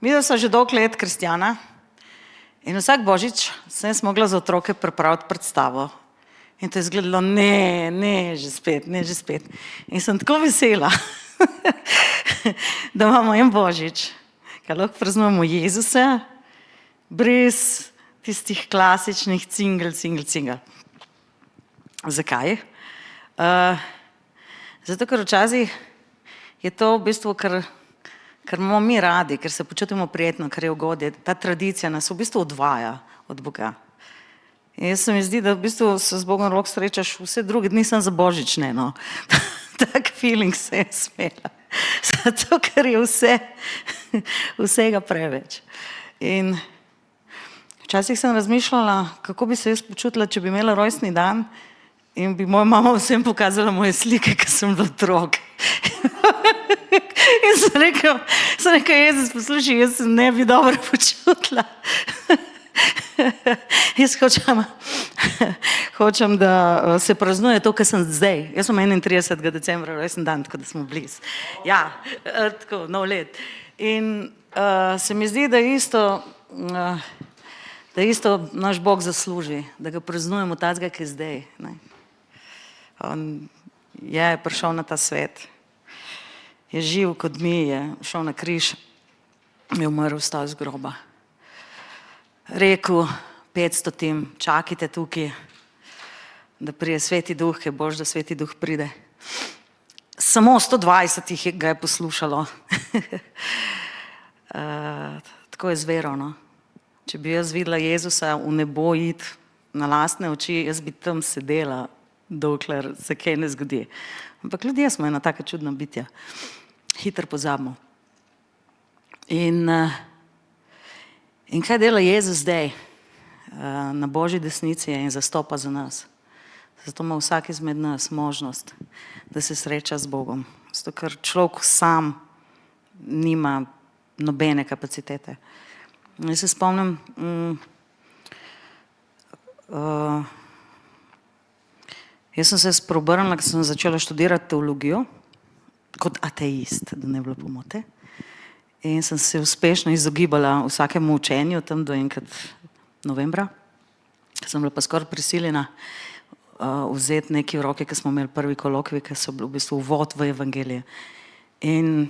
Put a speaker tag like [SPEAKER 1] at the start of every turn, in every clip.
[SPEAKER 1] Midva sva že dolgo let kristjana in vsak božič sem jaz mogla za otroke pripraviti predstavo. In to je izgledalo, ne, že spet. In sem tako vesela, da imamo en božič, ker lahko praznujemo Jezusa, brez tistih klasičnih cingel. Zakaj? Zato, ker včasih je to v bistvu, ker imamo mi radi, ker se počutimo prijetno, ker je ugodje. Ta tradicija nas v bistvu odvaja od Boga. In jaz se mi zdi, da v bistvu se z Bogom lahko srečaš vse druge dni, sem za božič, ne, no. Tak feeling se je smela. Zato, ker je vsega preveč. In včasih sem razmišljala, kako bi se jaz počutila, če bi imela rojstni dan in bi moja mama vsem pokazala moje slike, ko sem bila otrok. In sem rekel, Jezus, poslušaj, jaz se ne bi dobro počutila. Jaz hočem, da se praznuje to, kar sem zdaj. Jaz sem 31. decembra rojsten dan, tako da smo blizu. Ja, tako, nov let. In se mi zdi, da isto naš Bog zasluži, da ga praznujemo tazga, ki je zdaj. Ne. On je prišel na ta svet, je živ kot mi, je šel na križ, je umrl, vstal iz groba. Rekel 500, čakajte tukaj, da pride Sveti Duh, ker boš, da Sveti Duh pride. Samo 120 jih ga je poslušalo. Tako je z vero, no. Če bi jaz videla Jezusa v nebo iti na lastne oči, jaz bi tam sedela, dokler se kaj ne zgodi. Ampak ljudje smo ena taka čudna bitja. Hitro pozabimo. In kaj dela Jezus zdaj? Na Božji desnici je in zastopa za nas. Zato ima vsak izmed nas možnost, da se sreča z Bogom. Zato, ker človek sam nima nobene kapacitete. Jaz se spomnim, jaz sem se spreobrnila, ko sem začela študirati teologijo, kot ateist, da ne bi bilo pomote. In sem se uspešno izogibala vsakemu učenju, tam do enkrat novembra. Sem bila pa skoraj prisiljena vzeti nekaj v roke, ko smo imeli prvi kolokvij, ki so bili v bistvu uvod v evangelije. In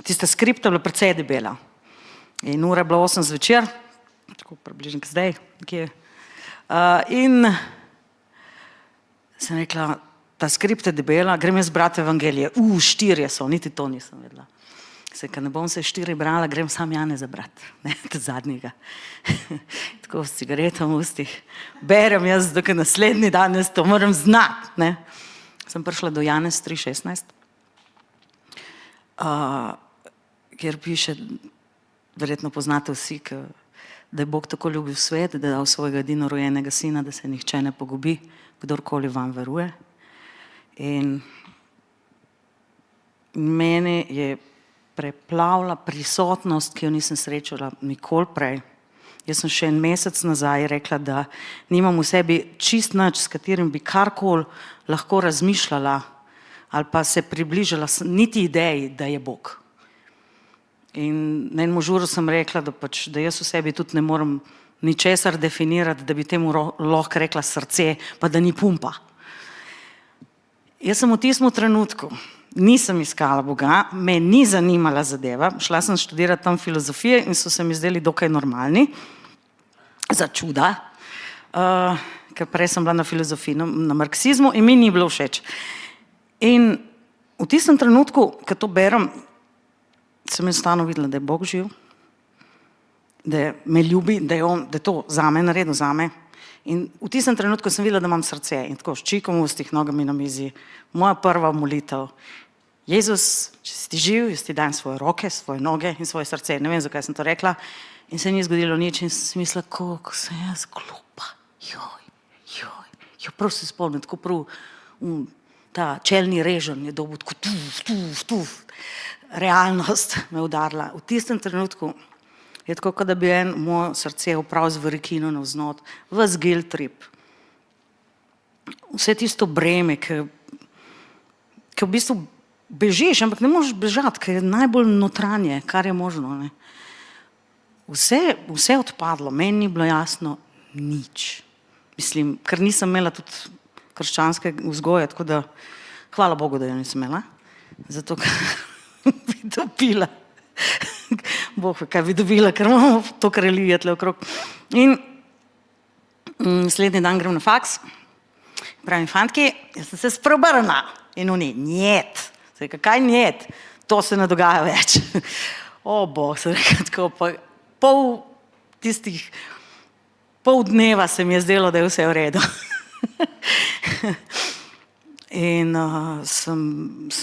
[SPEAKER 1] tista skripta je bila precej debela. In ura je bila 8 zvečer, tako približno k zdaj. In sem rekla, ta skripta je debela, grem jaz brati evangelije. 4 so, niti to nisem vedela. Ker ne bom se 4 brala, grem sam Janeza brati, ne, zadnjega. Tako s cigaretom v ustih. Berem jaz, dokaj naslednji dan, jaz to moram znati, ne. Sem prišla do Janez 3:16, kjer piše, verjetno poznate vsi, da je Bog tako ljubil svet, da je dal svojega edinorojenega sina, da se nihče ne pogubi, kdorkoli vam veruje. In meni je preplavila prisotnost, ki jo nisem srečala nikoli prej. Jaz sem še en mesec nazaj rekla, da nimam v sebi čist nič, s katerim bi karkoli lahko razmišljala ali pa se približala niti ideji, da je Bog. In na enem žuru sem rekla, da jaz v sebi tudi ne morem ničesar definirati, da bi temu lahko rekla srce, pa da ni pumpa. Jaz sem v tistem trenutku nisem iskala Boga, me ni zanimala zadeva, šla sem študirati tam filozofije in so se mi zdeli dokaj normalni, za čuda, ker prej sem bila na filozofiji, na marksizmu in mi ni bilo všeč. In v tistem trenutku, ko to berem, sem enostavno videla, da je Bog živ, da me ljubi, da je to zame naredil, zame. In v tistem trenutku sem videla, da imam srce in tako s čikom v ustih, nogami na mizi. Moja prva molitev. Jezus, če si ti živ, jaz ti dajem svoje roke, svoje noge in svoje srce. Ne vem, zakaj sem to rekla. In se ni zgodilo nič in sem mislila, kako sem jaz glupa. Prav se spomnim, tako prav ta čelni režen je dobil tako tuf. Realnost me udarila. V tistem trenutku je tako, kot da bi moje srce uprav z varikino navznot, ves guilt trip. Vse tisto breme, ki v bistvu bežiš, ampak ne možeš bežati, ker je najbolj notranje, kar je možno. Ne. Vse je odpadlo, meni ni bilo jasno nič. Mislim, ker nisem imela tudi krščanske vzgoje, tako da hvala Bogu, da jo nisem imela. Zato, ker bi dobila. Bog ve, kaj bi dobila, ker imamo to kralije tle okrog. In naslednji dan grem na faks, pravim, fantki, jaz sem se spreobrnila. In oni, njet. Sem rekel, kaj njet? To se ne dogaja več. O, Bog, sem rekel, tako pa pol dneva se mi je zdelo, da je vse v redu. In sem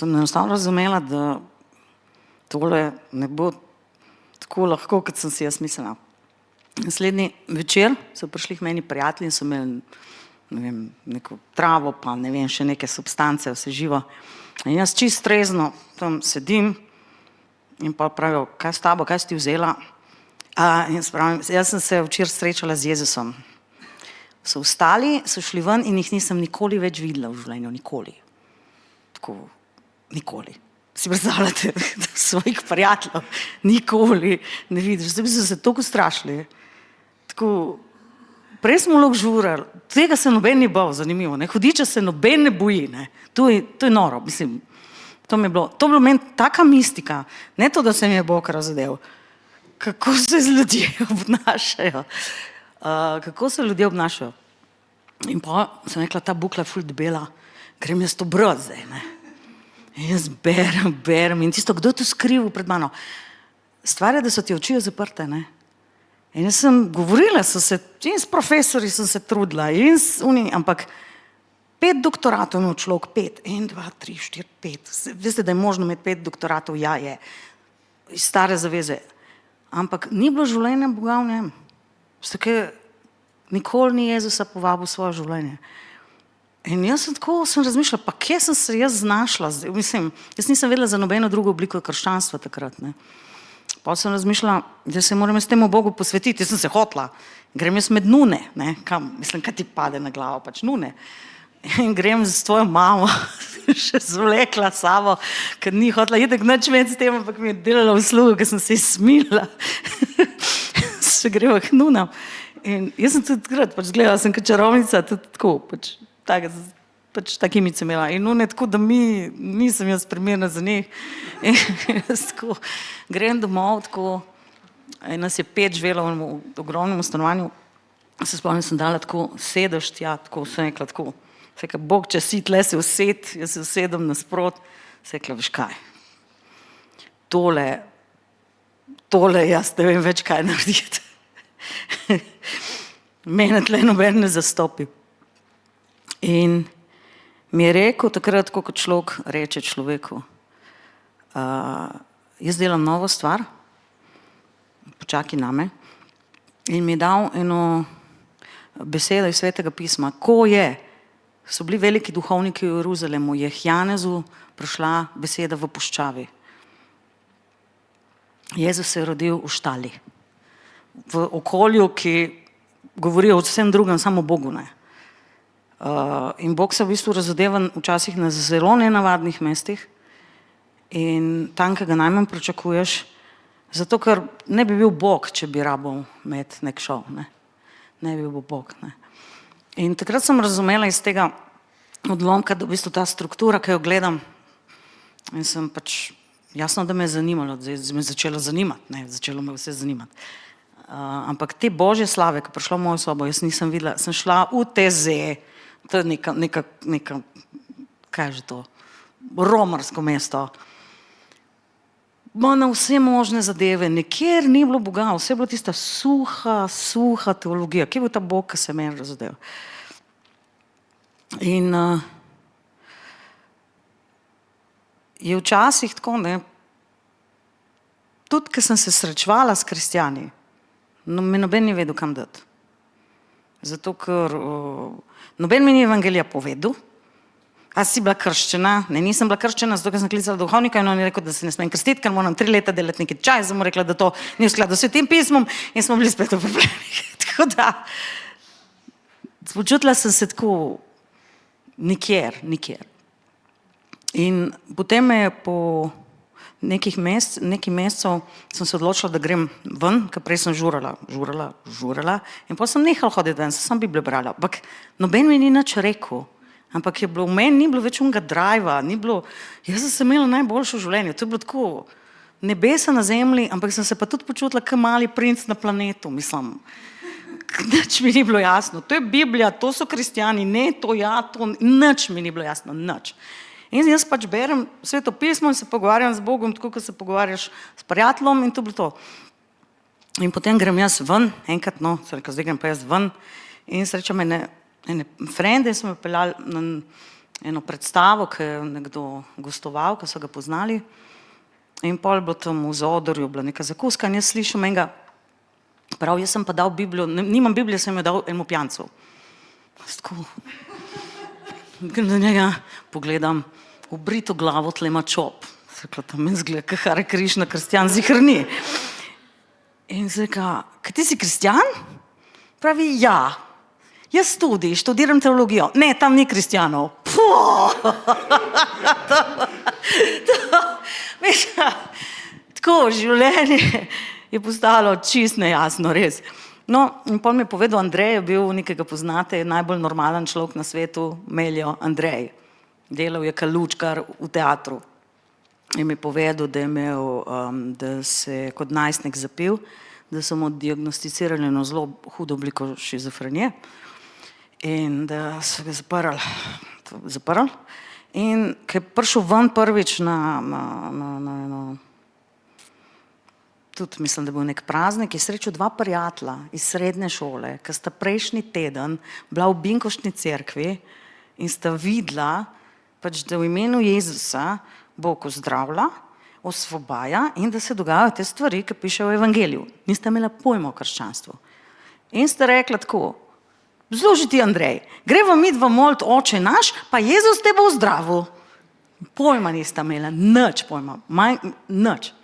[SPEAKER 1] enostavno razumela, da tole ne bo tako lahko, kot sem si jaz mislila. Naslednji večer so prišli k meni prijatelji in so imeli, ne vem, neko travo, pa ne vem, še neke substance, vse živo. In jaz čisto trezno tam sedim in pa pravijo, kaj s tabo, kaj si ti vzela? In spravim, jaz sem se včeraj srečala z Jezusom. So vstali, so šli ven in jih nisem nikoli več videla v življenju, nikoli. Tako, nikoli. Si predstavljate, svojih prijateljev nikoli ne vidiš. Zdaj bi se toliko strašili. Tako, prej smo lahko žurali, tega se noben ni bal, zanimivo. Ne? Hudiča se noben ne boji. Ne? To je noro, mislim. To je bilo meni taka mistika, ne to, da se mi je Bog razodel. Kako se ljudje obnašajo. Kako se ljudje obnašajo. In pa sem rekla, ta bukla je ful debela, grem jaz to brati zdaj. Ne? In jaz berem in tisto, kdo je to skrival pred mano. Stvar je, da so ti oči zaprte. Ne? In jaz sem govorila, in s profesori sem se trudila, ampak 5 doktoratov imel človek, 5, 1, 2, 3, 4, 5. Veste, da je možno imeti 5 doktoratov, ja je, iz stare zaveze. Ampak ni bilo življenja Boga v njem. Nikoli ni Jezusa povabil v svoje življenje. In jaz sem razmišljala, pa kje sem se jaz znašla? Mislim, jaz nisem vedela za nobeno drugo obliko krščanstva takrat. Ne. Pa sem razmišljala, da se moram s temu Bogu posvetiti. Jaz sem se hotla. Grem jaz med nune. Ne. Mislim, kaj ti pade na glavo? Pač nune. In grem z tvojo mamo, še zvlekla sabo, ker ni hotla itak nič med s tem, ampak mi je delala uslugo, ker sem se smila. Še greva k nunam. In jaz sem tudi takrat, gledala sem kot čarovnica, tudi tako, takimi sem imela. In nune tako, da nisem jaz primerna za njih. In jaz tako, grem domov, tako, in nas je 5 živelo v ogromnem stanovanju. Se spomnim, sem dala tako sedež tja, tako sem rekla tako. Se rekla, Bog, če si tle se used, jaz se usedem nasprot. Se rekla, veš kaj, tole jaz ne vem več kaj narediti. Mene tle noben ne zastopi. In mi je rekel takrat, kot človek reče človeku, jaz delam novo stvar, počakaj name, in mi je dal eno besedo iz Svetega pisma. So bili veliki duhovniki v Jeruzalemu, je Janezu prišla beseda v puščavi. Jezus se je rodil v štali, v okolju, ki govori o vsem drugem, samo Bogu ne. In Bog se v bistvu razodeva včasih na zelo nenavadnih mestih in tam, ki ga najmanj pričakuješ, zato ker ne bi bil Bog, če bi rabal imeti nek šov. Ne bi bil Bog. Ne. In takrat sem razumela iz tega odlomka, da v bistvu ta struktura, ki jo gledam, in sem pač, jasno, da me je zanimalo, zdaj me je začelo zanimati, začelo me vse zanimati. Ampak te Božje slave, ki je prišla v mojo sobo, jaz nisem videla, sem šla v TZ, to je neka, kaj je že to, romarsko mesto, na vse možne zadeve, nikjer ni bilo Boga, vse je bila tista suha teologija. Kje je bil ta Bog, ki se je meni razodel? In je včasih tako, ne, tudi, ko sem se srečevala s kristjani, me noben ni vedel, kam dati. Zato, ker noben mi ni evangelija povedal. A si bila krščena? Ne, nisem bila krščena, zato ker sem klicala duhovnika in on je rekel, da se ne smem krstiti, ker moram 3 leta delati nekaj čaj. Sem mu rekla, da to ni v skladu s Svetim pismom in smo bili spet v problemih. Tako da, počutila sem se tako nikjer. In potem me je po nekaj mesecev sem se odločila, da grem ven, ker prej sem žurala. In potem sem nehala hoditi ven, sem Biblijo brala. Ampak noben mi ni nič rekel. Ampak je bilo, v meni ni bilo več unga driva, ni bilo, jaz sem imela najboljše v življenju. To je bilo tako nebesa na zemlji, ampak sem se pa tudi počutila kot mali princ na planetu, mislim. Nič mi ni bilo jasno. To je Biblija, to so kristjani, ne to ja, to nič mi ni bilo jasno, nič. In jaz pač berem Sveto pismo in se pogovarjam z Bogom, tako kot se pogovarjaš s prijateljem in to bilo to. In potem grem jaz ven, enkrat, no, sem rekel, zdaj grem pa jaz ven in srečam ene frende, so me peljali na eno predstavo, ki je nekdo gostoval, ki so ga poznali. In pol bilo tam v zaodrju, bila neka zakuska in jaz slišim enega, prav, jaz sem pa dal Biblijo, nimam Biblije, sem jo dal enemu pijancu. Tako, grem do njega, pogledam, obrito glavo, tle ima čop. Sekla, tam meni zgleda, kaj Hare Krišna, kristjan, zihr ni. In zreka, kaj ti si kristjan? Pravi, ja. Jaz tudi, študiram teologijo. Ne, tam ni kristjanov. Tako, življenje je postalo čist nejasno, res. No, in potem mi je povedal Andrej, je bil, nekaj ga poznate, najbolj normalen človek na svetu, Meljo Andrej. Delal je kalučkar v teatru. In mi je povedal, da je imel, da se je kot najstnik zapil, da so mu diagnosticirali eno zelo hudo obliko šizofrenije in da so ga zaprli. In ko je prišel ven prvič na tudi mislim, da bil nek praznik, je srečal dva prijatelja iz srednje šole, ki sta prejšnji teden bila v Binkoštni cerkvi in sta videla, pač, da v imenu Jezusa Bog ozdravlja, osvobaja in da se dogajajo te stvari, ki pišejo v evangeliju. Nista imela pojma o krščanstvu. In sta rekla tako, zloži ti Andrej, greva midva molit Oče naš, pa Jezus te bo ozdravil. Pojma nista imela, nič pojma, nič.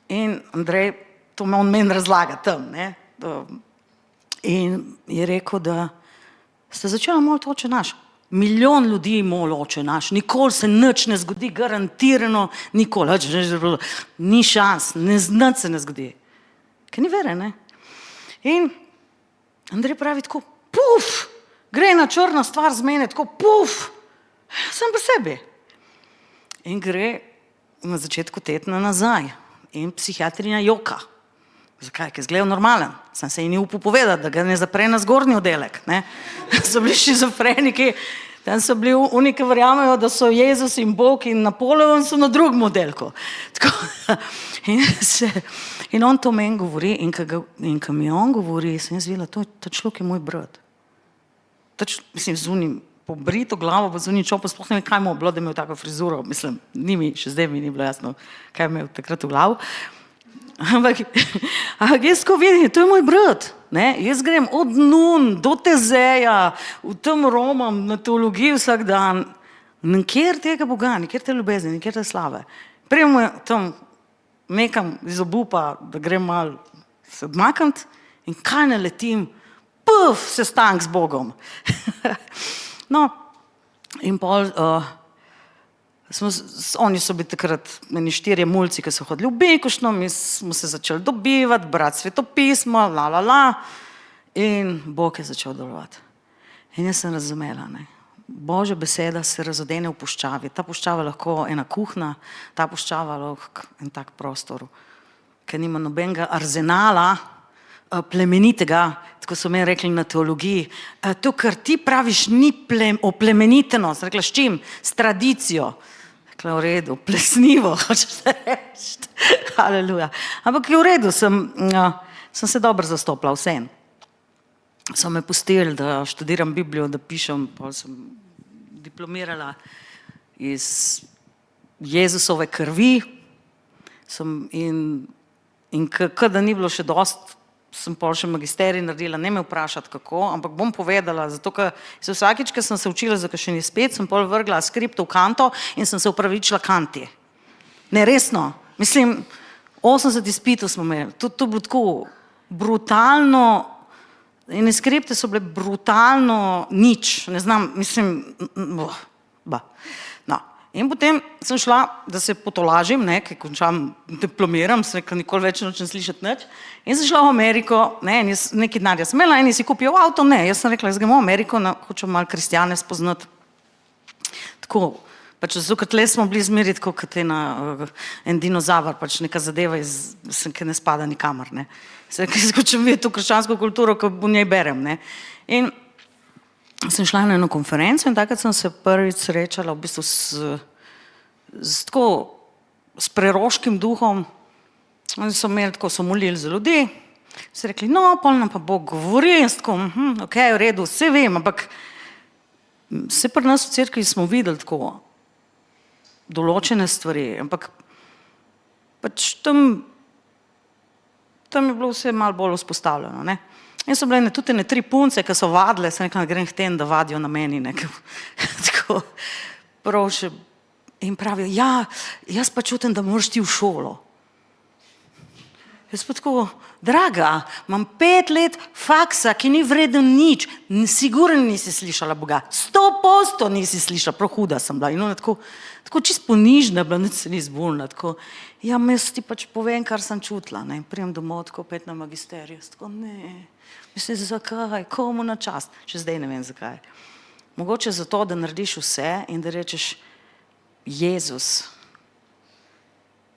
[SPEAKER 1] In Andrej, to me on meni razlaga tam, ne. In je rekel, da sta začela moliti Oče naš. Milijon ljudi moli Oče naš, nikoli se nič ne zgodi, garantirano, nikoli, ni šans, nič se ne zgodi. Ker ni vere, ne. In Andrej pravi tako, puf, gre na črna stvar z mene, tako puf, sem pri sebi. In gre na začetku tedna nazaj. In psihiatrinja joka. Zakaj? Ker je izgledal normalen. Sem se ji ni upal povedati, da ga ne zapre na zgornji oddelek. Ne? So bili šizofreniki, tam so bili oni, ki verjamejo, da so Jezus in Bog in Napoleon so na drugem oddelku. Tako, in on to meni govori in ko mi on govori, sem jaz videla, ta človek je moj brat. Mislim, z unim pobrito glavo, pa z unim čopom, sploh ne vem, kaj mu je bilo, da imel tako frizuro. Mislim, še zdaj mi ni bilo jasno, kaj imel takrat v glavu. Ampak jaz ko vidim, to je moj brat. Ne? Jaz grem od Nun do Tezeja, v tem romam na teologiji vsak dan. Nikjer tega Boga, nikjer te ljubezni, nikjer te slave. Prej mu je tam nekam iz obupa, da grem malo se odmakniti in kaj naletim, puf, sestank z Bogom. No, in pol, oni so bili takrat meni 4 mulci, ki so hodili v Binkoštno, mi smo se začeli dobivati, brati Sveto pismo, in Bog je začel delovati. In jaz sem razumela, ne. Božja beseda se razodene v puščavi. Ta puščava lahko ena kuhna, ta puščava lahko en tak prostor, ker nima nobenega arzenala, plemenitega, tako so meni rekli na teologiji. To, kar ti praviš, ni oplemeniteno. Sem rekla, s čim? S tradicijo. Rekla, v redu, plesnivo, hočeš reči. Haleluja. Ampak je v redu, sem se dobro zastopila, vsem. So me pustili, da študiram Biblijo, da pišem, pa sem diplomirala iz Jezusove krvi in kada ni bilo še dost, sem pol še magisterij naredila, ne me vprašati kako, ampak bom povedala, zato ker se vsakič, ko sem se učila za kakšen izpit, sem pol vrgla skript v kanto in sem se upravičila kanti. Ne, resno. Mislim, 80 izpitov smo imeli. To je bilo tako brutalno, ene skripte so bile brutalno nič, ne znam, mislim, no. In potem sem šla, da se potolažim, ne, ker končam, diplomiram, sem rekla, nikoli več nočem slišati nič. In sem šla v Ameriko, ne, in jaz nekaj denarja sem imela, in si kupijo avto, ne, jaz sem rekla, jaz gremo v Ameriko, hočem malo kristjane spoznati. Tako, pač zato, ker tle smo bili zmeri tako, kot en dinozavar, pač neka zadeva, ki ne spada nikamor, ne. Se hočem videti v krščansko kulturo, ko v njej berem, ne. In sem šla na eno konferenco in takrat sem se prvič srečala v bistvu s preroškim duhom. Oni so imeli tako, so molili za ljudi, so rekli, no, pol nam pa Bog govori, in tako, ok, v redu, vse vem, ampak vse pri nas v cerkvi smo videli tako določene stvari, ampak pač tam je bilo vse malo bolj vzpostavljeno, ne. In so bile tudi 3 punce, ki so vadile, sem rekla, grem k tem, da vadijo na meni, ne, tako, prav še, in pravijo, ja, jaz pa čutim, da moraš ti v šolo. Jaz pa tako, draga, imam 5 let faksa, ki ni vreden nič, sigurno nisi slišala Boga, 100% nisi slišala, prav huda sem bila, in ona tako čist ponižna bila, nič se ni zbulila, tako, ja, jaz ti pač povem, kar sem čutila, ne, prijem domov, tako opet na magisteriju, tako, ne, mislim, zakaj, komu na čast, še zdaj ne vem, zakaj. Mogoče zato, da narediš vse in da rečeš, Jezus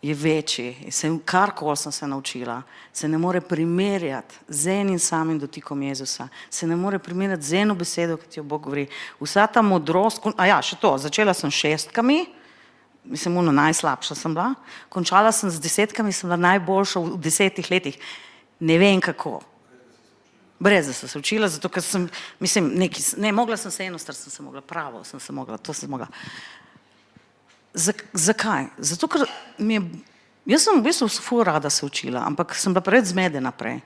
[SPEAKER 1] je večji, karkoli sem se naučila, se ne more primerjati z enim samim dotikom Jezusa, se ne more primerjati z eno besedo, ki ti jo Bog govori. Vsa ta modrost, še to, začela sem 6, mislim, najslabša sem bila, končala sem z 10, sem bila najboljša v 10 letih, ne vem kako. Brez da sem se učila, zato ker sem, mislim, mogla sem se eno stvar, sem se mogla pravo, to sem mogla. Zakaj? Zato, ker jaz sem v bistvu ful rada se učila, ampak sem bila preveč zmedena prej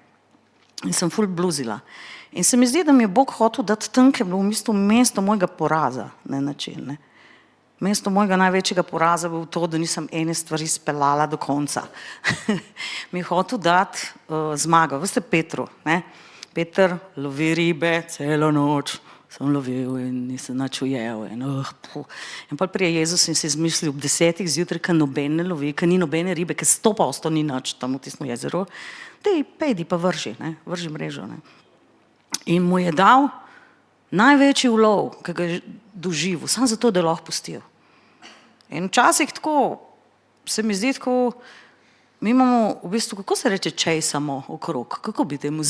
[SPEAKER 1] in sem ful bluzila. In se mi zdi, da mi je Bog hotel dati tam, ker je bilo v bistvu mesto mojega poraza, na način, ne. Mesto mojega največjega poraza je bilo to, da nisem ene stvari speljala do konca. Mi je hotel dati zmago, veste Petru, ne. Peter lovi ribe celo noč, sem lovil in nisem nič ujel. In pa prije Jezus in si izmislil ob 10 zjutraj, ker noben ne lovi, ker ni nobene ribe, ker 100% ni nič tam v tistem jezeru, dej, pejdi pa vrži mrežo. Ne. In mu je dal največji ulov, ki ga je doživel, samo zato, da je lahko pustil. In včasih tako, se mi zdi tako, mi imamo v bistvu, kako se reče, čejsamo okrog, kako bi temu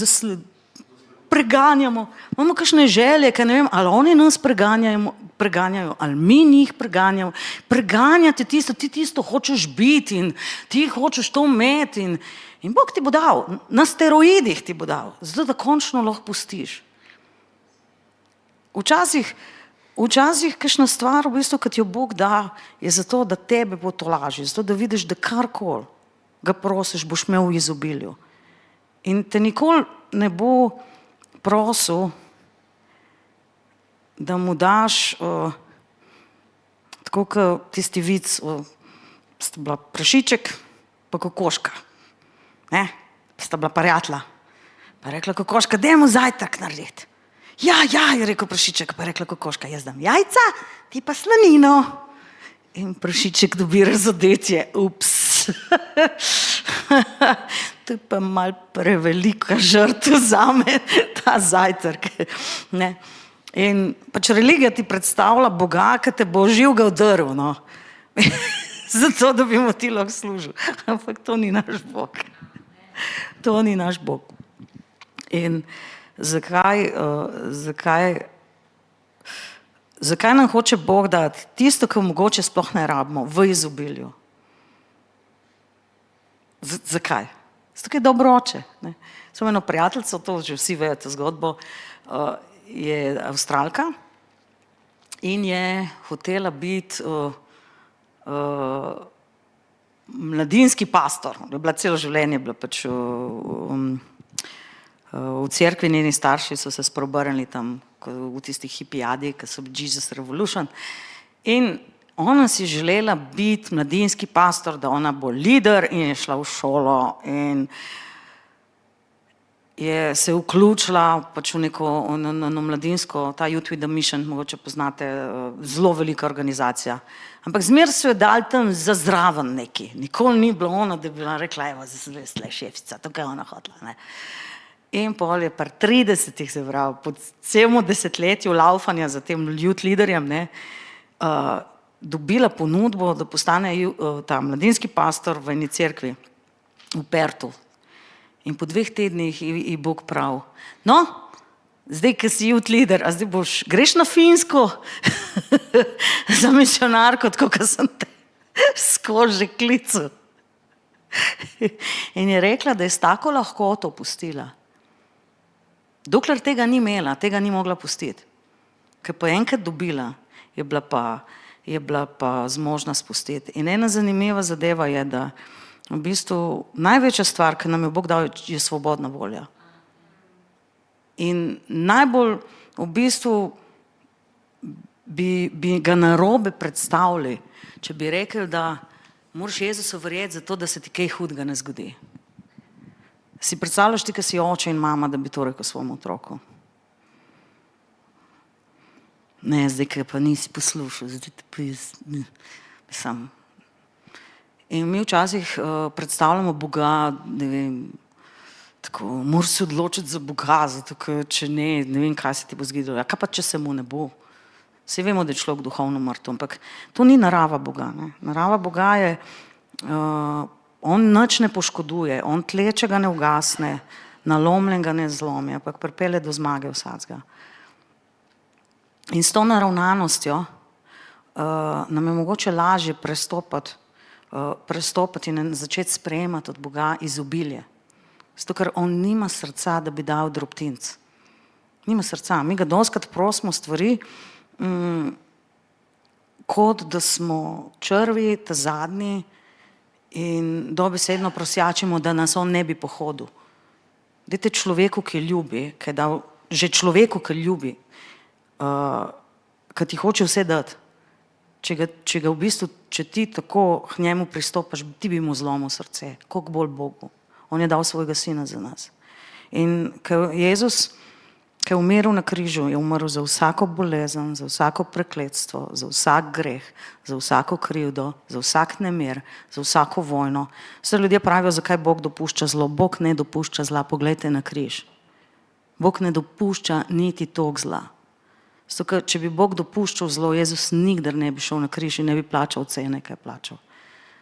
[SPEAKER 1] preganjamo, imamo kakšne želje, ker ne vem, ali oni nas preganjajo, ali mi njih preganjamo. Preganjate tisto, ti tisto hočeš biti in ti hočeš to imeti in Bog ti bo dal, na steroidih ti bo dal, zato da končno lahko pustiš. Včasih kakšna stvar, v bistvu, ki ti jo Bog da, je zato, da tebe potolaži, zato da vidiš, da karkoli ga prosiš, boš imel v izobilju. In te nikoli ne bo prosil, da mu daš tako, kot tisti vic, sta bila prašiček pa kokoška. Ne? Sta bila prijatelja. Pa je rekla kokoška, dajmo zajtrk narediti. Ja, je rekel prašiček, pa je rekla kokoška, jaz dam jajca, ti pa slanino. In prašiček dobi razodetje, ups. To je pa malo prevelika žrtev zame, ta zajtrk. Ne. In pač religija ti predstavlja Boga, ki te bo živega vdrl, no. Zato, da bi mu ti lahko služil. Ampak to ni naš Bog. To ni naš Bog. In zakaj nam hoče Bog dati tisto, kar mogoče sploh ne rabimo, v izobilju? Zakaj? Zato, ker je dobroče. Samo eno prijateljico, to že vsi vejo to zgodbo, je Avstralka in je hotela biti mladinski pastor. Je bila celo življenje, bila pač v cerkvi, njeni starši so se spreobrnili tam v tisti hipijadi, ki so Jesus Revolution. In ona si želela biti mladinski pastor, da ona bo lider in je šla v šolo je se vključila pač v neko mladinsko, ta Youth with a Mission, mogoče poznate, zelo velika organizacija. Ampak zmer so jo dali tam za zraven neki. Nikoli ni bilo ono, da bi bila rekla, evo, zdaj sem šefica, to kaj ona hotla, ne. In pol je pri 30-ih, se pravi, po celemu desetletju laufanja za tem youth leaderjem, ne, dobila ponudbo, da postane ta mladinski pastor v eni cerkvi v Pertu. In po 2 tednih ji Bog prav, no, zdaj, ki si youth leader, a zdaj greš na Finsko za misionarko, tako kot sem te skozi klicu. In je rekla, da je s tako lahkoto pustila. Dokler tega ni imela, tega ni mogla pustiti. Ker pa enkrat dobila, je bila pa zmožna spustiti. In ena zanimiva zadeva je, da v bistvu največja stvar, ki nam je Bog dal, je svobodna volja. In najbolj v bistvu bi ga narobe predstavili, če bi rekli, da moraš Jezusu verjeti zato, da se ti kaj hudega ne zgodi. Si predstavljaš ti, ki si oče in mama, da bi to rekel svojemu otroku? Ne, zdaj, ki pa nisi poslušal, zdaj te pa jaz, mislim. In mi včasih predstavljamo Boga, ne vem, tako, moraš se odločiti za Boga, zato, ker če ne vem, kaj se ti bo zgodilo. Ja, kaj pa, če se mu ne bo? Vsi vemo, da je človek duhovno mrtev, ampak to ni narava Boga, ne. Narava Boga je, on nič ne poškoduje, on tleče ga ne ugasne, nalomljen ga ne zlomi, ampak pripelje do zmage vsakega. In s to naravnanostjo nam je mogoče lažje prestopati in začeti sprejemati od Boga izobilje. Zato, ker on nima srca, da bi dal drobtinc. Nima srca. Mi ga dostikrat prosimo stvari, kot da smo črvi, ta zadnji, in dobesedno prosjačimo, da nas on ne bi pohodil. Dajte človeku, ki ljubi, ki je dal, že človeku, ki ljubi, ki ti hoče vse dati, če ga v bistvu, če ti tako k njemu pristopaš, ti bi mu zlomil srce, koliko bolj Bogu. On je dal svojega sina za nas. In ko Jezus, ki je umrl na križu, je umrl za vsako bolezen, za vsako prekletstvo, za vsak greh, za vsako krivdo, za vsak nemir, za vsako vojno. Vse ljudje pravijo, zakaj Bog dopušča zlo. Bog ne dopušča zla, poglejte na križ. Bog ne dopušča niti toliko zla. Zato, ker če bi Bog dopuščal zlo, Jezus nikdar ne bi šel na križ in ne bi plačal cene, kaj je plačal.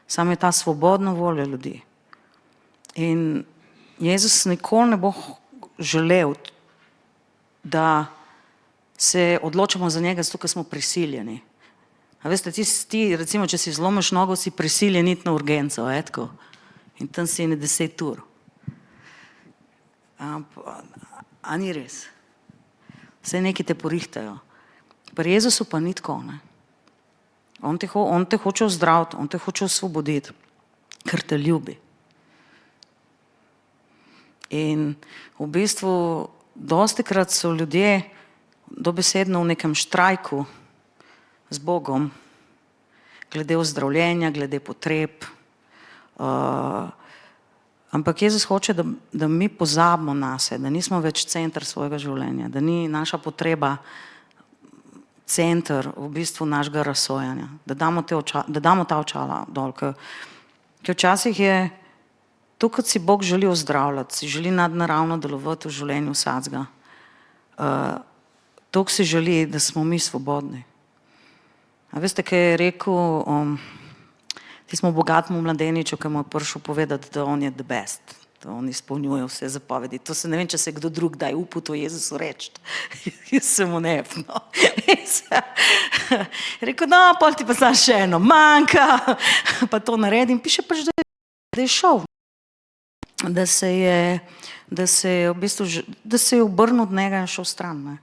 [SPEAKER 1] Samo je ta svobodna volja ljudi. In Jezus nikoli ne bo želel, da se odločamo za njega, zato, ker smo prisiljeni. A veste, ti recimo, če si zlomiš nogo, si prisiljen iti na urgenco, tako. In tam si ne 10 ur. A ni res? Vse neki te porihtajo. Pri Jezusu pa ni tako, ne. On te hoče ozdraviti, on te hoče osvoboditi, ker te ljubi. In v bistvu dostikrat so ljudje dobesedno v nekem štrajku z Bogom, glede ozdravljenja, glede potreb. Ampak Jezus hoče, da mi pozabimo nase, da nismo več center svojega življenja, da ni naša potreba center v bistvu našega razsojanja, da damo ta očala dol. Ker včasih je to, kot si Bog želi ozdravljati, si želi nadnaravno delovati v življenju vsakega. To si želi, da smo mi svobodni. A veste, kaj je rekel tismo bogatemu mladeniču, ki mu je prišel povedati, da on je the best, da on izpolnjuje vse zapovedi. To se ne vem, če se kdo drug daj upal to Jezusu reči. Jaz sem mu ne, no. Rekel, no, pol ti pa zdaj še eno manjka, pa to naredim. Piše pač, da je šel. Da se je v bistvu, da se je obrnil od njega in šel stran, ne.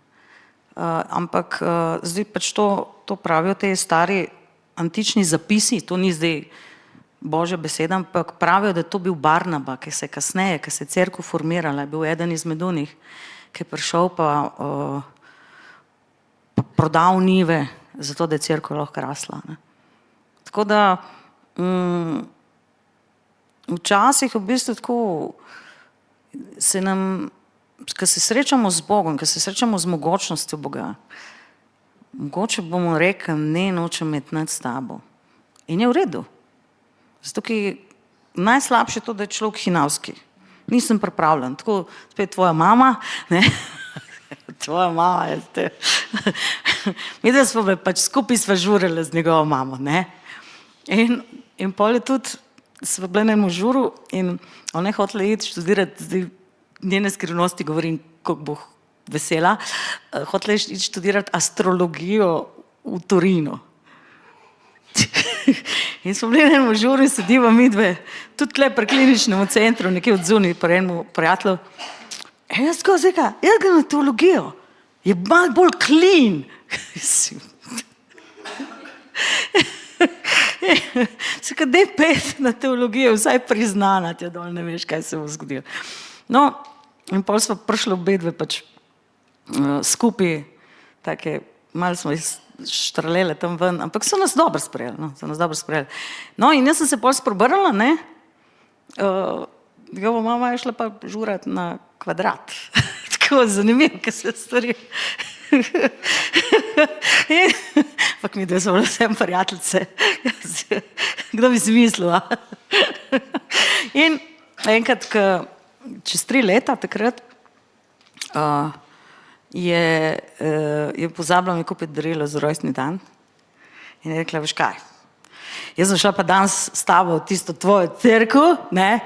[SPEAKER 1] Ampak zdaj pač to pravijo te stari antični zapisi, to ni zdaj Božja beseda, ampak pravijo, da je to bil Barnaba, ki se je kasneje, ki se je cerkev formirala, je bil eden izmed onih, ki je prišel pa prodal njive, zato da je cerkev lahko rasla, ne. Tako da včasih v bistvu tako se nam ko se srečamo z Bogom, ko se srečamo z mogočnostjo Boga, mogoče bomo rekli, ne, nočem imeti nad s tabo. In je v redu. Zato, ki je najslabše to, da je človek hinavski. Nisem pripravljen. Tako, spet tvoja mama, ne? Tvoja mama je te. Mi da smo pač skupaj sva žurili z njegovo mamo, ne? In pol je tudi, sva bila na enem žuru in ona je hotela iti študirati, zdaj njene skrivnosti govorim, koliko bo vesela, hotela je iti študirati astrologijo v Torinu. In smo bili na enem žuru in sediva midve, tudi tle pri kliničnem centru, nekje od zunaj, pri enemu prijatelju. Jaz ga na teologijo, je malo bolj clean. Se kad dej pet na teologijo, vsaj priznanati je dol, ne veš, kaj se bo zgodilo. No, in pol smo prišli obedve pač skupaj, take, malo smo štrlele tam ven, ampak so nas dobro sprejeli, no, in jaz sem se pol sprobrala, ne, njegova mama je šla pa žurati na Kvadrat. Tako zanimivo, kaj se stvari. Pak mi dve so bile vsem prijateljice. Kdo bi si mislil, a? In enkrat, čez 3 leta takrat, je pozabila mi kupiti darilo za rojstni dan in je rekla, veš kaj, jaz sem šla pa danes s tabo v tisto tvojo cerkev, ne,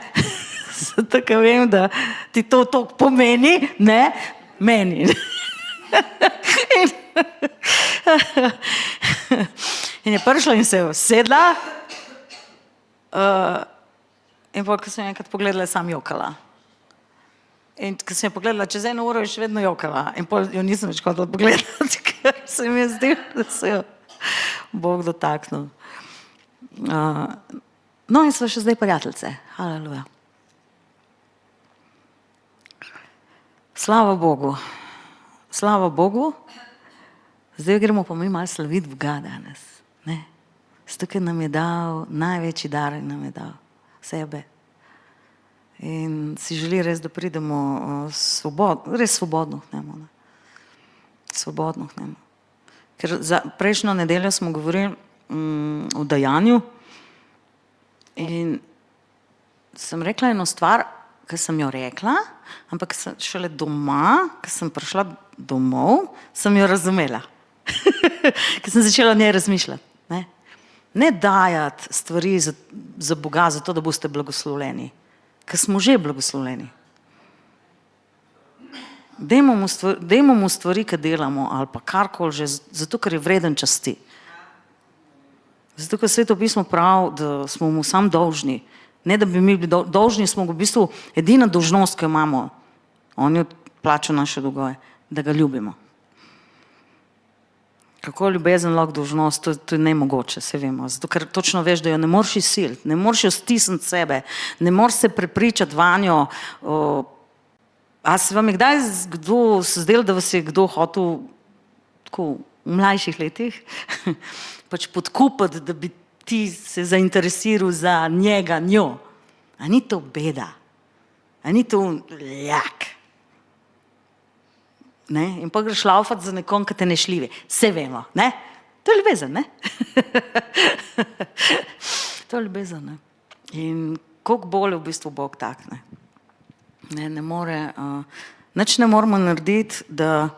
[SPEAKER 1] zato, ker vem, da ti to toliko pomeni, ne, meni. In je prišla in se je usedla in ko sem enkrat pogledala, je sam jokala. In ko sem jo pogledala, čez 1 uro je še vedno jokala. In pol jo nisem več hotela pogledati, ker se mi je zdelo, da se jo Bog dotaknil. No in sva še zdaj prijateljice. Haleluja. Slava Bogu. Slava Bogu. Zdaj gremo pa mi malo slaviti Boga danes. Ne? Zato, ker nam je dal, največji dar nam je dal sebe. In si želi res, da pridemo res svobodno k njemu. Svobodno k njemu. Ker prejšnjo nedeljo smo govorili o dajanju in sem rekla eno stvar, ki sem jo rekla, ampak šele doma, ko sem prišla domov, sem jo razumela. Ker sem začela o njej razmišljati. Ne dajati stvari za Boga, zato da boste blagoslovljeni. Ker smo že blagoslovljeni. Dajmo mu stvari, ki delamo, ali pa karkoli že, zato, ker je vreden časti. Zato, ker Sveto pismo pravi, da smo mu sam dolžni. Ne, da bi mi bili dolžni, smo v bistvu edina dolžnost, ki jo imamo. On je plačal naše dolgove, da ga ljubimo. Kako je ljubezen lahko dolžnost, to je nemogoče, se vemo. Zato, ker točno veš, da jo ne moreš izsiliti, ne moreš jo stisniti sebe, ne moreš se prepričati vanjo. A se vam je kdaj kdo se zdelo, da vas je kdo hotel tako v mlajših letih pač podkupiti, da bi ti se zainteresiral za njega, njo? A ni to beda? A ni to ljak? Ne? In pa greš laufati za nekom, ki te ne šljivi. Vse vemo, ne? To je ljubezen, ne? To je ljubezen, ne? In koliko bolj v bistvu Bog tak, ne? Ne more, nič ne moramo narediti, da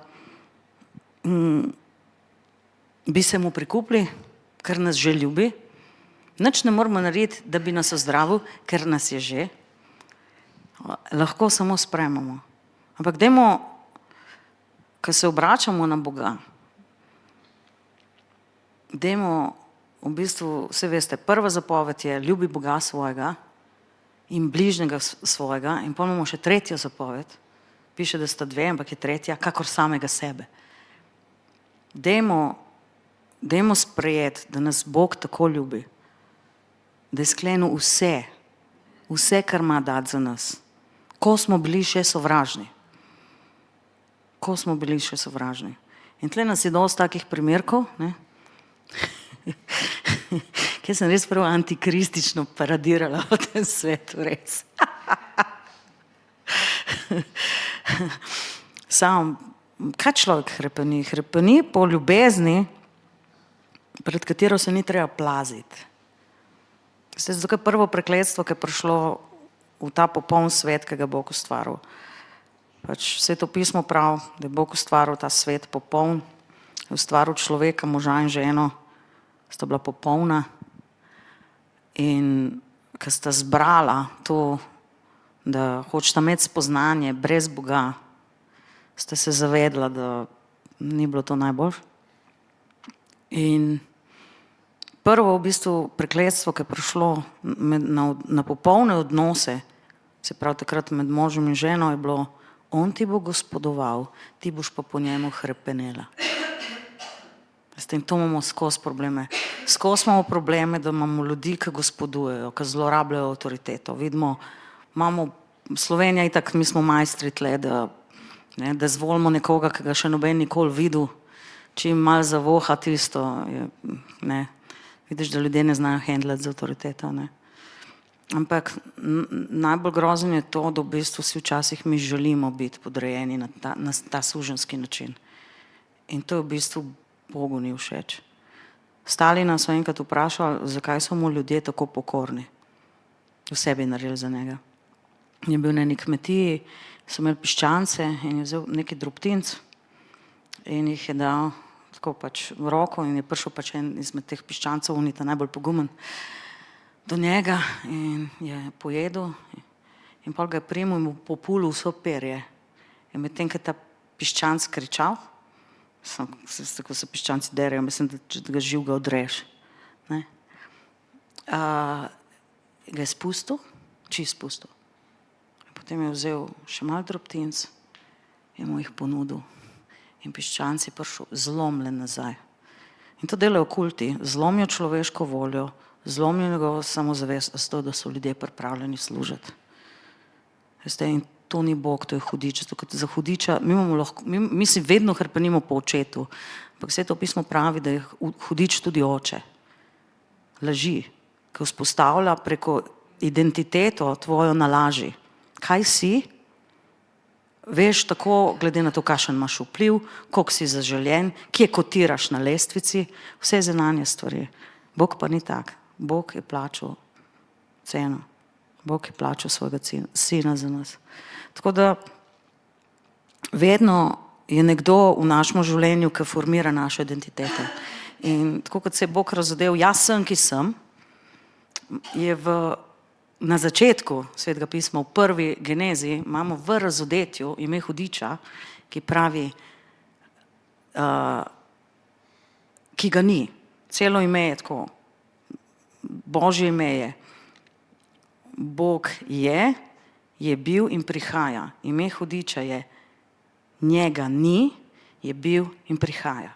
[SPEAKER 1] bi se mu prikupili, ker nas že ljubi. Nič ne moramo narediti, da bi nas ozdravil, ker nas je že. Lahko samo sprejmemo. Ampak dajmo, ko se obračamo na Boga, dajmo v bistvu, vse veste, prva zapoved je ljubi Boga svojega in bližnjega svojega in potem imamo še 3. zapoved, piše, da sta 2, ampak je 3, kakor samega sebe. Dajmo sprejeti, da nas Bog tako ljubi, da je sklenil vse, kar ima dati za nas. Ko smo bili še sovražni. In tle nas je dosti takih primerkov, ne? Kjer sem res prav antikristično paradirala v tem svetu, res. Sam, kaj človek hrepeni? Hrepeni po ljubezni, pred katero se ni treba plaziti. Zato je prvo prekletstvo, ki je prišlo v ta popoln svet, ki ga Bog ustvaril. Pač Sveto pismo pravi, da je Bog ustvaril ta svet popoln, je ustvaril človeka, moža in ženo, sta bila popolna in ko sta zbrala to, da hočeta imeti spoznanje brez Boga, sta se zavedla, da ni bilo to najboljše. In prvo v bistvu prekletstvo, ki je prišlo na popolne odnose, se pravi takrat med možem in ženo, je bilo: on ti bo gospodoval, ti boš pa po njemu hrepenela. S tem to imamo skozi probleme. Skozi imamo probleme, da imamo ljudi, ki gospodujejo, ki zlorabljajo avtoriteto. Vidimo, Slovenija itak, mi smo majstri tle, da zvolimo nekoga, ki ga še noben nikoli videl, čim malo zavoha tisto, ne. Vidiš, da ljudje ne znajo handlati z avtoriteto, ne. Ampak najbolj grozen je to, da v bistvu si včasih mi želimo biti podrejeni na ta suženjski način. In to je v bistvu Bogu ni všeč. Stalina so enkrat vprašali, zakaj so mu ljudje tako pokorni. Vse bi naredili za njega. Je bil na eni kmetiji, so imeli piščance in je vzel neki drobtinc in jih je dal tako pač v roko in je prišel pač en izmed teh piščancov, on je ta najbolj pogumen, do njega in je pojedel in pol ga je primil in mu populil vso perje. In medtem, ko je ta piščanc kričal, tako se piščanci derejo, mislim, da ga živega odreš, ne, ga je spustil, čist spustil. Potem je vzel še malo drobtinc in mu jih ponudil. In piščanc je prišel zlomljen nazaj. In to delajo kulti, zlomijo človeško voljo, zlomijo njegovo samozavest, s to, da so ljudje pripravljeni služiti. Veste, in to ni Bog, to je hudič. Za hudiča, mi si vedno hrepenimo po očetu, ampak Sveto pismo pravi, da je hudič tudi oče. Laži, ki vzpostavlja preko identiteto tvojo na laži. Kaj si? Veš tako, glede na to, kakšen imaš vpliv, koliko si zaželjen, kje kotiraš na lestvici, vse zunanje stvari. Bog pa ni tak. Bog je plačal ceno. Bog je plačal svojega sina za nas. Tako da vedno je nekdo v našem življenju, ki formira našo identiteto. In tako kot se je Bog razodel, jaz sem, ki sem, je na začetku Svetega pisma, v prvi genezi, imamo v razodetju ime hudiča, ki pravi, ki ga ni. Celo ime je tako. Božje ime je. Bog je bil in prihaja. Ime hudiča je njega ni, je bil in prihaja.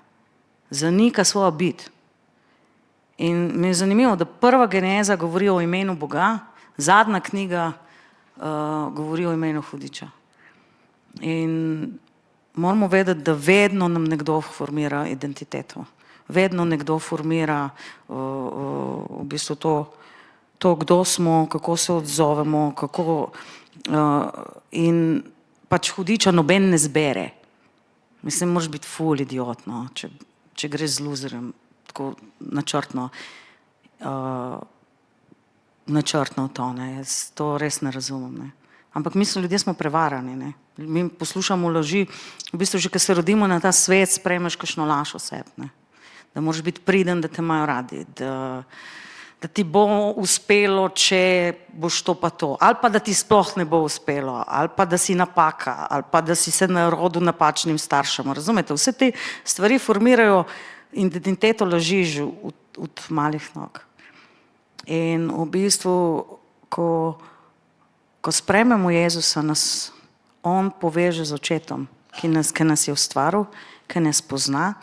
[SPEAKER 1] Zanika svojo bit. In mi je zanimivo, da prva geneza govori o imenu Boga, zadnja knjiga govori o imenu hudiča. In moramo vedeti, da vedno nam nekdo formira identiteto. Vedno nekdo formira v bistvu to, kdo smo, kako se odzovemo, in pač hudiča noben ne zbere. Mislim, moraš biti ful idiot, no, če greš z luzerjem, tako načrtno to, ne, jaz to res ne razumem, ne. Ampak mislim, ljudje smo prevarani, ne. Mi poslušamo laži, v bistvu že, ko se rodimo na ta svet, sprejmeš kakšno laž o sebi, ne. Da moraš biti priden, da te imajo radi, da ti bo uspelo, če boš to pa to, ali pa da ti sploh ne bo uspelo, ali pa da si napaka, ali pa da si se narodil napačnim staršem, razumete? Vse te stvari formirajo identiteto laži že od malih nog. In v bistvu, ko sprejmemo Jezusa, nas on poveže z očetom, ki nas je ustvaril, ki nas pozna.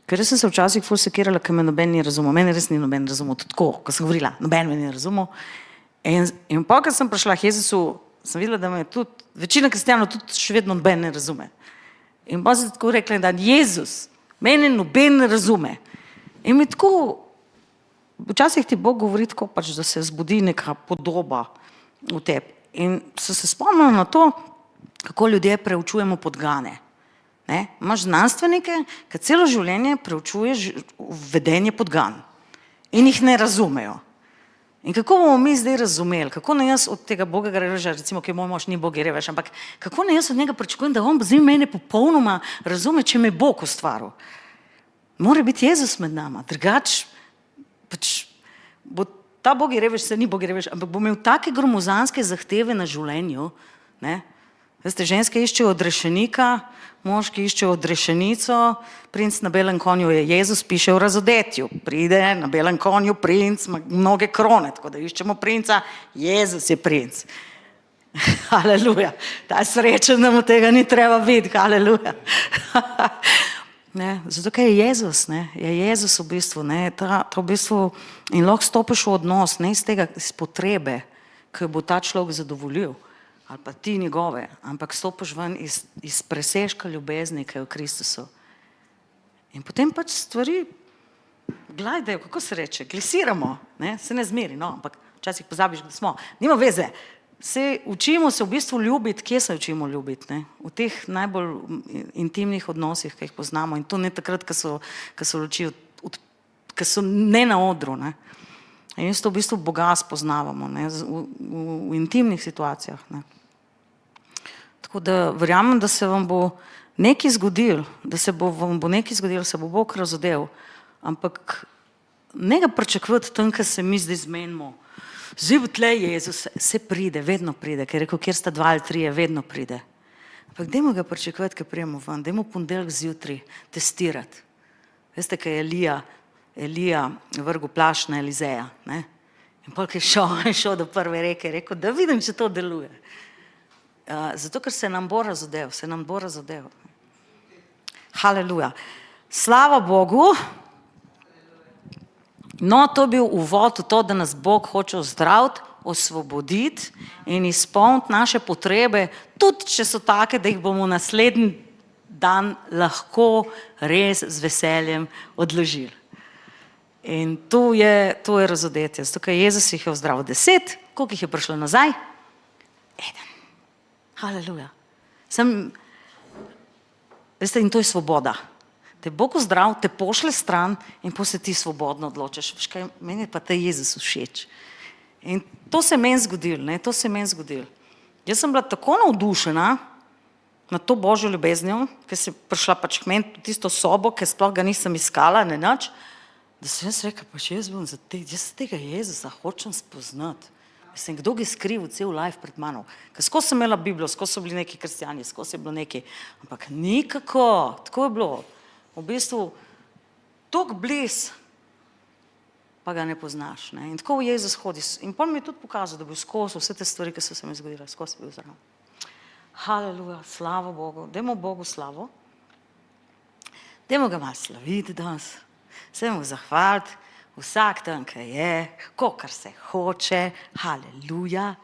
[SPEAKER 1] Ker jaz sem se včasih ful sekirala, ker me noben ni razumel. Mene res ni noben razumel, tudi tako, ko sem govorila, noben me ni razumel. In pa, ko sem prišla k Jezusu, sem videla, da me tudi, večina kristijanov tudi še vedno noben ne razume. In pa sem tako rekla, da Jezus, mene noben ne razume. In mi tako, včasih ti Bog govori tako pač, da se zbudi neka podoba v tebi. In sem se spomnila na to, kako ljudje preučujemo podgane. Ne? Imaš znanstvenike, ki celo življenje preučuješ vedenje podgan in jih ne razumejo. In kako bomo mi zdaj razumeli, kako ne jaz od tega Boga reveža, recimo, ki moj mož ni Bog revež, ampak kako ne jaz od njega pričakujem, da on zdaj mene popolnoma razume, če me Bog ustvaril. Mora biti Jezus med nama, drugače pač bo ta Bog revež, se ni Bog revež, ampak bo imel take gromozanske zahteve na življenju, ne? Veste, ženske iščejo odrešenika, moški iščejo odrešenico, princ na belem konju je Jezus, piše v razodetju. Pride na belem konju princ, ima mnoge krone, tako da iščemo princa, Jezus je princ. Haleluja. Ta je srečen, da mu tega ni treba videti. Haleluja. Ne, zato, ker je Jezus, ne, je Jezus v bistvu, ne, ta v bistvu, in lahko stopiš v odnos, ne iz tega, iz potrebe, ki bo ta človek zadovoljil, ali pa ti njegove, ampak stopiš ven iz presežka ljubezni, ki je v Kristusu. In potem pač stvari gledajo, kako se reče, glisiramo, ne, se ne zmeri, no, ampak včasih pozabiš, da smo, nima veze, se učimo se v bistvu ljubiti, kje se učimo ljubiti, ne, v teh najbolj intimnih odnosih, ki jih poznamo, in to ne takrat, ko so luči, ko so ne na odru, ne. In jaz to v bistvu Boga spoznavamo, ne, v intimnih situacijah, ne. Tako da verjamem, da se vam bo nekaj zgodil, vam bo nekaj zgodil, se bo Bog razodel, ampak ne ga pričakovati tam, kjer se mi zdaj zmenimo. Zdaj bo tle Jezus, se pride, vedno pride, ker je rekel, kjer sta 2 ali 3, vedno pride. Ampak dajmo ga pričakovati, ker prijemo ven, dajmo ponedeljek zjutraj testirati. Veste, kaj je Elija vrgel plašč na Elizeja, ne? In potem je šel do prve reke, je rekel, da vidim, če to deluje. Zato, ker se nam bo razodel, Haleluja. Slava Bogu. No, to je bil uvod v to, da nas Bog hoče ozdraviti, osvoboditi in izpolniti naše potrebe, tudi če so take, da jih bomo naslednji dan lahko res z veseljem odložili. In to je razodetje, zato ker Jezus jih je ozdravil 10, koliko jih je prišlo nazaj? 1. Haleluja. Veste, in to je svoboda. Te Bog ozdrav, te pošle stran in potem se ti svobodno odločiš. Veš kaj, meni je pa ta Jezus všeč. In to se meni zgodilo, Jaz sem bila tako navdušena nad to Božjo ljubeznijo, ker sem prišla pač k meni v tisto sobo, ker sploh ga nisem iskala, ne nič, da sem jaz rekla, pa če jaz bom jaz tega Jezusa hočem spoznati. Mislim, kdo ga je skrivil cel life pred mano. Ker skozi sem imela Biblijo, skozi so bili neki kristjani, skozi je bilo neki, ampak nikako, tako je bilo. V bistvu, toliko bliz, pa ga ne poznaš. Ne? In tako Jezus hodi. In potem mi je tudi pokazal, da bi skozi vse te stvari, ki so se mi zgodile, skozi bil zraven. Haleluja, slava Bogu. Dajmo Bogu slavo. Dajmo ga malo slaviti danes. Se mu zahvaliti. Vsak dan, ki je, kakor se hoče. Haleluja.